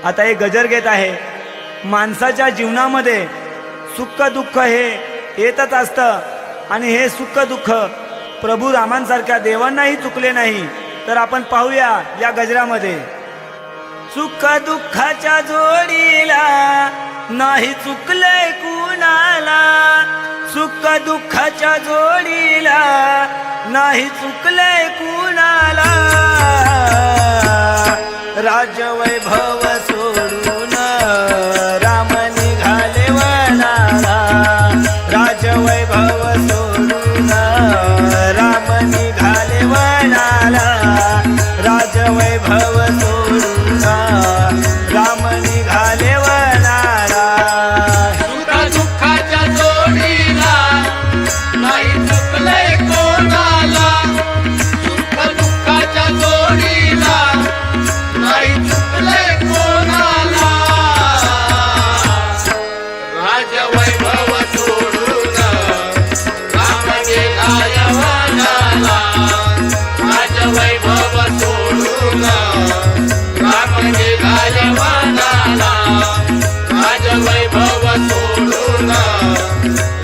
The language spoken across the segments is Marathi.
आता एक गजर घेत आहे। माणसाच्या जीवनामध्ये सुख दुःख हे येतच असतं आणि हे सुख दुःख प्रभू रामांसारख्या देवांनाही चुकले नाही। तर आपण पाहूया या गजरामध्ये, सुख दुःखाच्या जोडीला नाही चुकले कुणाला, सुख दुःखाच्या जोडीला नाही चुकले कुणाला, राजवैभव सोडून राम निघाले वनाला, राजवैभव सोडून राम निघाले वनाला, राजवैभव सोडून राम निघाले वनाला, सुख दुःखाच्या जोडीला नाही चुकले कोणाला, सुख दुःखाच्या जोडीला नाही चुकले कोणाला, राजवैभव सोडून राम गेला वनाला, राजवैभव सोडून राम गेला वनाला, राजवैभव सोडून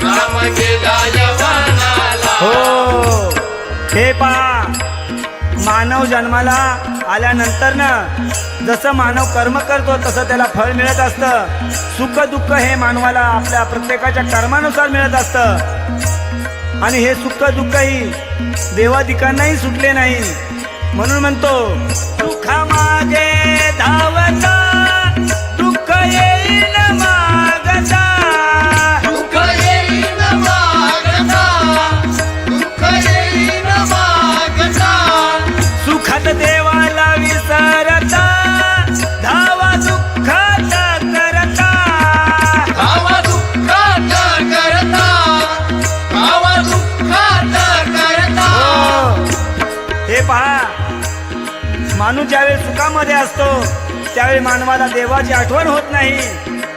राम गेला वनाला। हो हे पहा, मानव जन्माला आल्यानंतर ना जसं मानव कर्म करतो तसं त्याला फळ मिळत असतं। सुख दुःख हे मानवाला आपल्या प्रत्येकाच्या कर्मानुसार मिळत असतं आणि हे सुख दुःखही देवादिकांनाही सुटले नाही। म्हणून म्हणतो, सुखामागे धावता दुःख येईन मागता, दुःख येईन मागता, दुःख येईन मागता, सुखात देवाला विसरता धावा दुःखात करता, धावा दुःखात करता, धावा दुःखात करता। हे पहा, माणूस ज्यावेळी सुखामध्ये असतो त्यावेळी मानवाला देवाची आठवण होत नाही,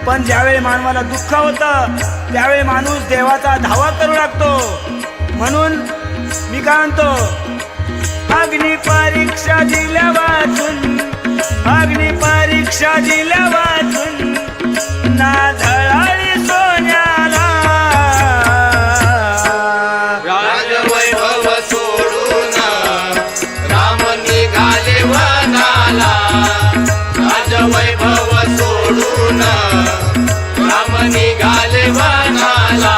पण ज्यावेळी मानवाला दुःख होतं त्यावेळी माणूस देवाचा धावा करू लागतो। म्हणून मी काय म्हणतो, अग्नि परीक्षा दिल्या वाचून, अग्नि परीक्षा दिल्या वाचून ना झळाळी सोन्याला, राजवैभव सोडून राम निघाले वनाला, राजवैभव सोडून राम निघाले वनाला,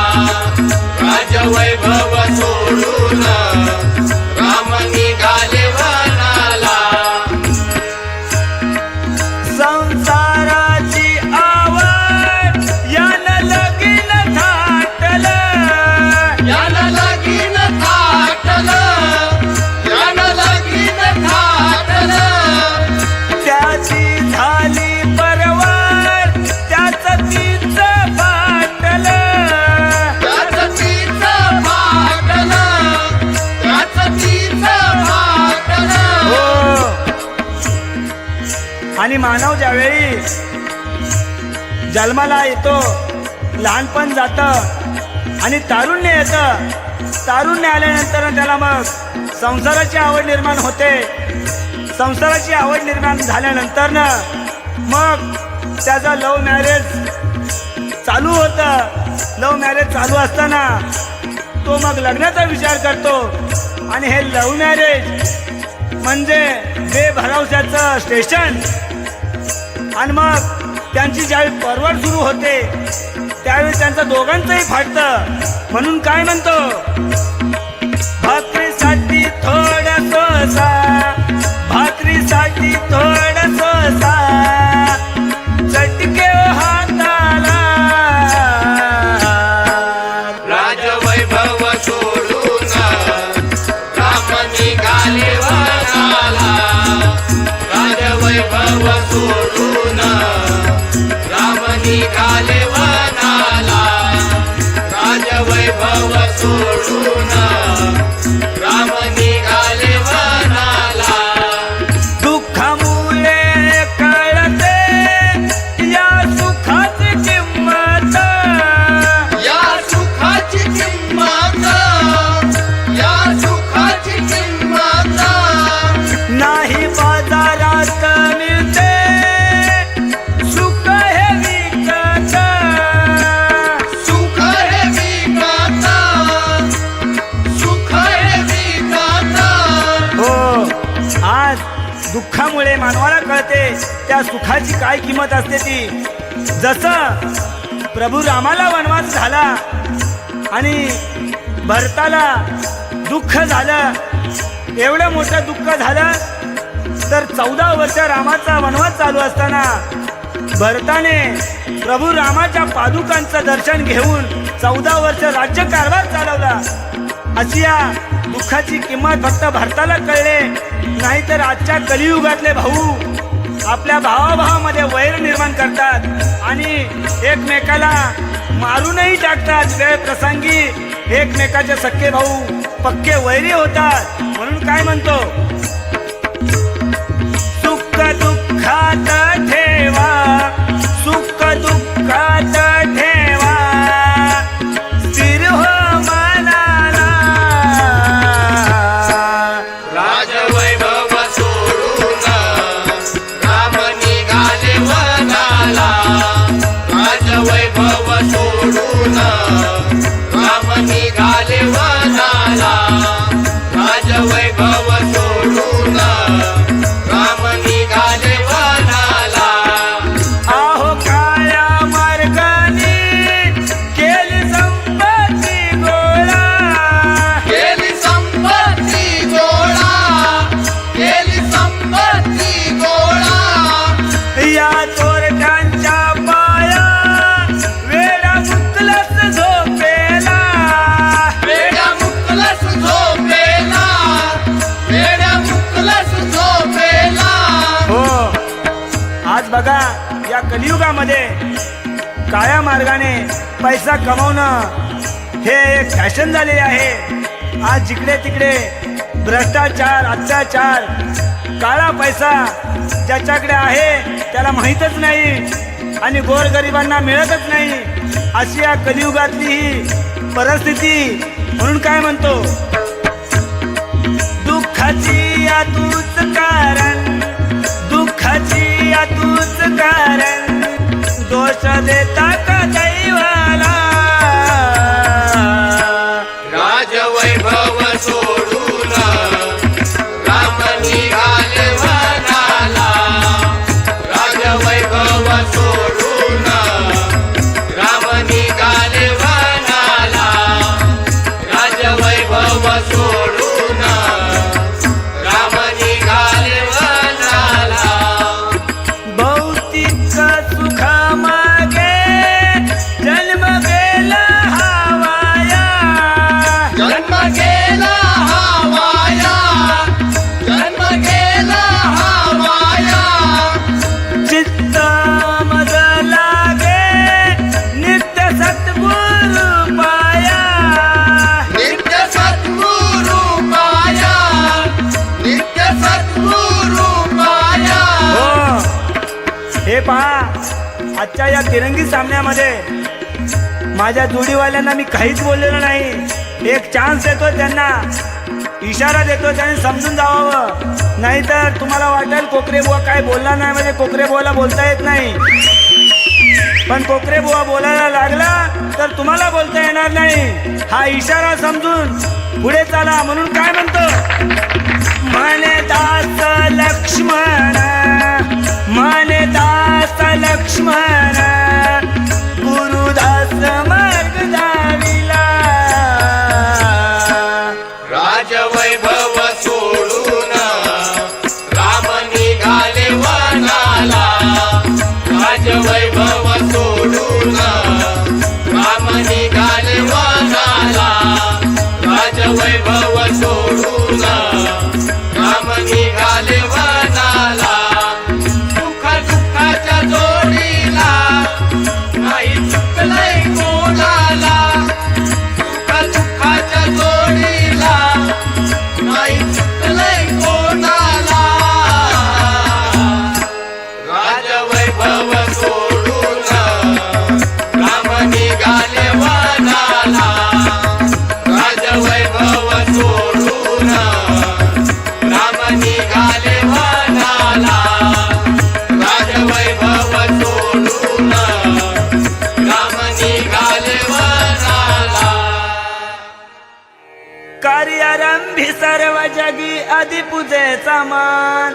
राजवैभव सोडून राम निघाले वनाला, संसाराची आवड यानं लगीन थाटलं, यानं लगीन थाटलं, यानं लगीन थाटलं, त्याची झाली परवड त्याचं तीच फाटलं, त्याचं तीचं फाटलं, त्याचं तीचं फाटलं। हो। आणि मानव ज्यावेळी जन्माला येतो लहानपण जातं आणि तारुण्य येतं, तारुण्य आल्यानंतर त्याला मग संसाराची आवड निर्माण होते। संसाराची आवड निर्माण झाल्यानंतर ना मग त्याचा लव्ह मॅरेज चालू होतं। लव्ह मॅरेज चालू असताना तो मग लग्नाचा विचार करतो आणि हे लव्ह मॅरेज म्हणजे बेभरवशाचं स्टेशन। आणि मग त्यांची ज्यावेळी परवड सुरू होते त्यावेळी त्यांचं दोघांचंही फाटतं। म्हणून काय म्हणतो, भाकरीसाठी थोडं सोसा, भाकरीसाठी थोडं सोसा, चटके हाताला, राजवैभव सोडून राम निघाले वनाला, राजवैभव सोडून राम निघाले वनाला, राजवैभव सोडून राम निघाले वनाला, दुःखामुळे कळते या सुखाची किंमत, या सुखाची किंमत, या सुखाची किंमत, नाही बाजारात मिळते जाते त्या सुखाची काय किंमत असते ती. जसं प्रभू रामाला वनवास झाला आणि भरताला दुःख झालं, एवढं मोठं दुःख झालं, तर 14 वर्ष रामाचा वनवास चालू असताना भरताने प्रभू रामाच्या पादुकांचं दर्शन घेऊन 14 वर्ष राज्यकारभार चालवला. अशी या दुःखाची किंमत फक्त भरताला कळले, नाहीतर आजच्या कलियुगातले भाऊ आपल्या भावाभावामध्ये वैर निर्माण करतात आणि एकमेकाला मारूनही टाकतात. वेळ प्रसंगी एकमेकाचे सख्खे भाऊ पक्के वैरी होतात. म्हणून काय म्हणतो, सुख दुःखात ठेवा, सुख दुःखात ठेवा, स्थिर हो मनाला. राजवैभव सोडून राम निघाले वनाला. राजवैभव सोडून राम निघाले वनाला. राजवैभव सोडून राम निघाले वनाला. आहो काळ्या मार्गाने केली संपत्ती गोळा, केली संपत्ती गोळा, केली संपत्ती गोळा. या चोरट्यांच्या पाया वेडा मुकलस झोपेला. वेड्या मुकलस झोपेला, वेड्या मुकलस झोपेला. हो, आज बघा या कलियुगामध्ये काळ्या मार्गाने पैसा कमवणं हे एक फॅशन झालेले आहे. आज जिकडे तिकडे भ्रष्टाचार, अत्याचार, काळा पैसा ज्याच्याकडे आहे त्याला माहीतच नाही आणि गोरगरिबांना मिळतच नाही. अशी या कलियुगातली ही परिस्थिती. म्हणून काय म्हणतो, दुःखाची या तूच कारण, दुःखाची या तूच कारण, दोष देता का दैवाला. राजवैभव सोडून राम निघाले वनाला. राजवैभव सोडून राम निघाले वनाला. राजवैभव सोडून राम निघाले वनाला. भौतिक सुखामागे जन्म गेला हवाया, जन्म गेला हवाया, जन्म गेला हवाया. चित्त मज लागे नित्य सद्गुरु पाया. नित्य सद्गुरु पाया, नित्य सद्गुरु पाया. हो, हे पहा, आजच्या या तिरंगी सामन्यामध्ये माझ्या जोडीवाल्यांना मी काहीच बोललेलो नाही. एक चान्स देतो त्यांना, इशारा देतो, त्यांनी समजून जावं. नाहीतर तुम्हाला वाटेल कोकरे बुवा काय बोलला नाही म्हणजे कोकरे बुवाला बोलता येत नाही. पण कोकरे बुवा बोलायला लागला तर तुम्हाला बोलता येणार नाही. हा इशारा समजून पुढे चला. म्हणून काय म्हणतो, म्हणे दास लक्ष्मण, म्हणे दास लक्ष्मण, गुरुदास मार्ग दाविला. राजवैभव सोडून राम निघाले वनाला. राजवैभव सोडून राम निघाले वनाला. राजवैभव सोडून राम निघाले वनाला. सुख दुःखाच्या जोडीला नाही चुकलंय कोणाला. सुख दुःखाच्या जोडीला नाही चुकलंय कोणाला. राजवैभव सोडून राम निघाले वनाला. राजवैभव सोडून राम निघाले वनाला. राजवैभव सोडून राम निघाले वनाला. कार्यारंभी सर्व जगी आदि पूजेचा मान,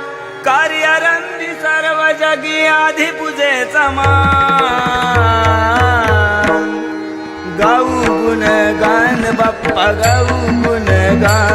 कार्यारंभी सर्व जगी आधी पूजेचा मान गाऊ गुण गान बाप्पा गाऊ गुण गान